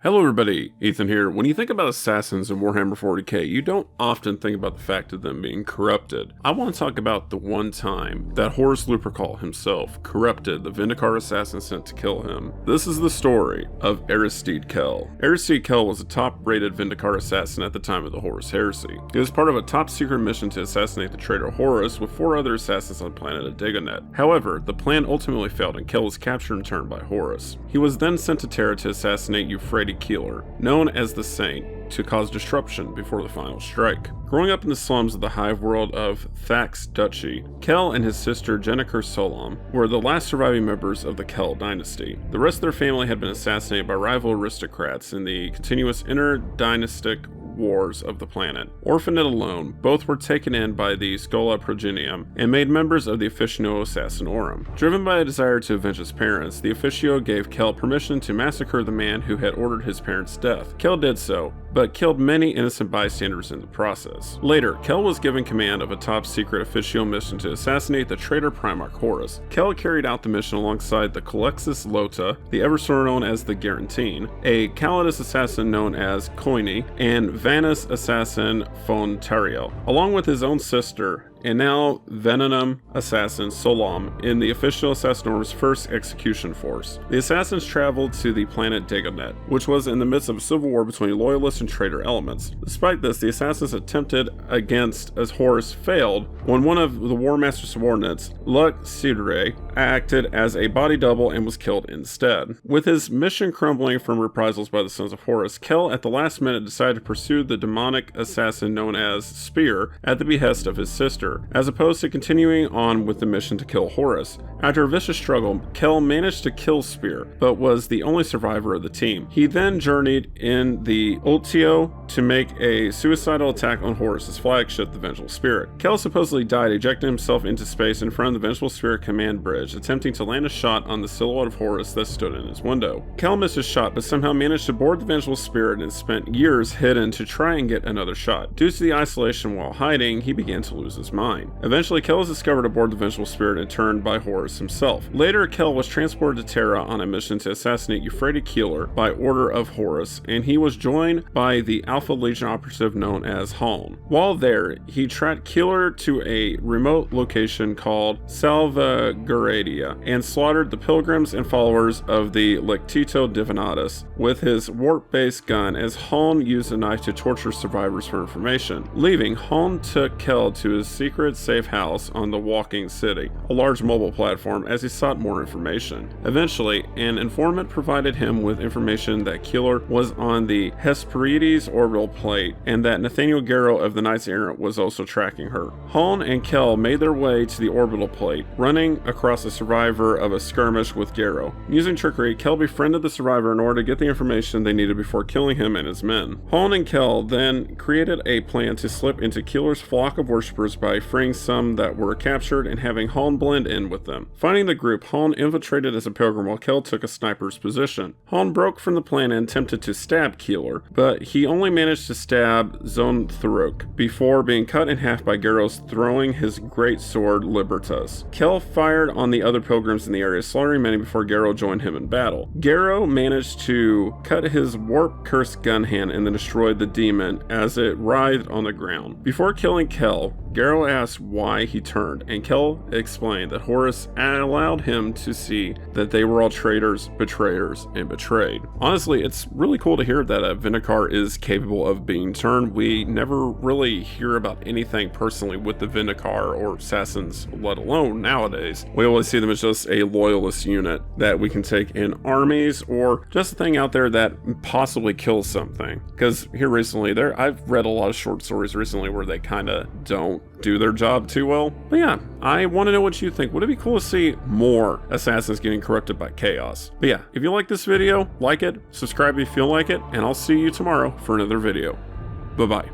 Hello everybody, Ethan here. When you think about assassins in Warhammer 40k, you don't often think about the fact of them being corrupted. I want to talk about the one time that Horus Lupercal himself corrupted the Vindicar assassin sent to kill him. This is the story of Eristede Kell. Eristede Kell was a top-rated Vindicar assassin at the time of the Horus Heresy. He was part of a top-secret mission to assassinate the traitor Horus with 4 other assassins on the planet Adigonet. However, the plan ultimately failed and Kell was captured and turned by Horus. He was then sent to Terra to assassinate Eristede, known as the Saint, to cause disruption before the final strike. Growing up in the slums of the hive world of Thax Duchy, Kell and his sister Jennifer Solom were the last surviving members of the Kell dynasty. The rest of their family had been assassinated by rival aristocrats in the continuous inter-dynastic wars of the planet. Orphaned and alone, both were taken in by the Schola Progenium and made members of the Officio Assassinorum. Driven by a desire to avenge his parents, the Officio gave Kell permission to massacre the man who had ordered his parents' death. Kell did so, but killed many innocent bystanders in the process. Later, Kell was given command of a top-secret official mission to assassinate the traitor Primarch Horus. Kell carried out the mission alongside the Colexis Lota, the Eversor known as the Garantine, a Calidus assassin known as Koine, and Vanus assassin Fontariel, along with his own sister, and now Venenum assassin Solom in the Officio Assassinorum's first execution force. The assassins traveled to the planet Dagonet, which was in the midst of a civil war between loyalists and traitor elements. Despite this, the assassins attempted against as Horus failed when one of the War Master's subordinates, Luc Sidre, acted as a body double and was killed instead. With his mission crumbling from reprisals by the Sons of Horus, Kell at the last minute decided to pursue the demonic assassin known as Spear at the behest of his sister, as opposed to continuing on with the mission to kill Horus. After a vicious struggle, Kell managed to kill Spear, but was the only survivor of the team. He then journeyed in the Ultio to make a suicidal attack on Horus's flagship, the Vengeful Spirit. Kell supposedly died ejecting himself into space in front of the Vengeful Spirit command bridge, attempting to land a shot on the silhouette of Horus that stood in his window. Kell missed his shot, but somehow managed to board the Vengeful Spirit and spent years hidden to try and get another shot. Due to the isolation while hiding, he began to lose his mind. Eventually, Kell was discovered aboard the Vengeful Spirit and turned by Horus himself. Later, Kell was transported to Terra on a mission to assassinate Eristede Keeler by order of Horus, and he was joined by the Alpha Legion operative known as Haln. While there, he tracked Keeler to a remote location called Salvaguardia and slaughtered the pilgrims and followers of the Lectito Divinatus with his warp-based gun, as Haln used a knife to torture survivors for information. Leaving, Haln took Kell to his secret safe house on the Walking City, a large mobile platform, as he sought more information. Eventually, an informant provided him with information that Keeler was on the Hesperides orbital plate and that Nathaniel Garrow of the Knights Errant was also tracking her. Haln and Kell made their way to the orbital plate, running across a survivor of a skirmish with Garrow. Using trickery, Kell befriended the survivor in order to get the information they needed before killing him and his men. Haln and Kell then created a plan to slip into Keeler's flock of worshippers by freeing some that were captured and having Haln blend in with them. Finding the group, Haln infiltrated as a pilgrim while Kell took a sniper's position. Haln broke from the plan and attempted to stab Keeler, but he only managed to stab Zonthruk before being cut in half by Garrow's throwing his great sword Libertas. Kell fired on the other pilgrims in the area, slaughtering many before Garrow joined him in battle. Garrow managed to cut his warp-cursed gun hand and then destroyed the demon as it writhed on the ground. Before killing Kell, Garrow asked why he turned, and Kell explained that Horus allowed him to see that they were all traitors, betrayers, and betrayed. Honestly, it's really cool to hear that a Vindicar is capable of being turned. We never really hear about anything personally with the Vindicar or assassins, let alone nowadays. We always see them as just a loyalist unit that we can take in armies, or just a thing out there that possibly kills something. Because here recently, I've read a lot of short stories recently where they kind of don't do their job too well. But yeah, I want to know what you think. Would it be cool to see more assassins getting corrupted by chaos? But yeah, if you like this video, like it, subscribe if you feel like it, and I'll see you tomorrow for another video. Bye-bye.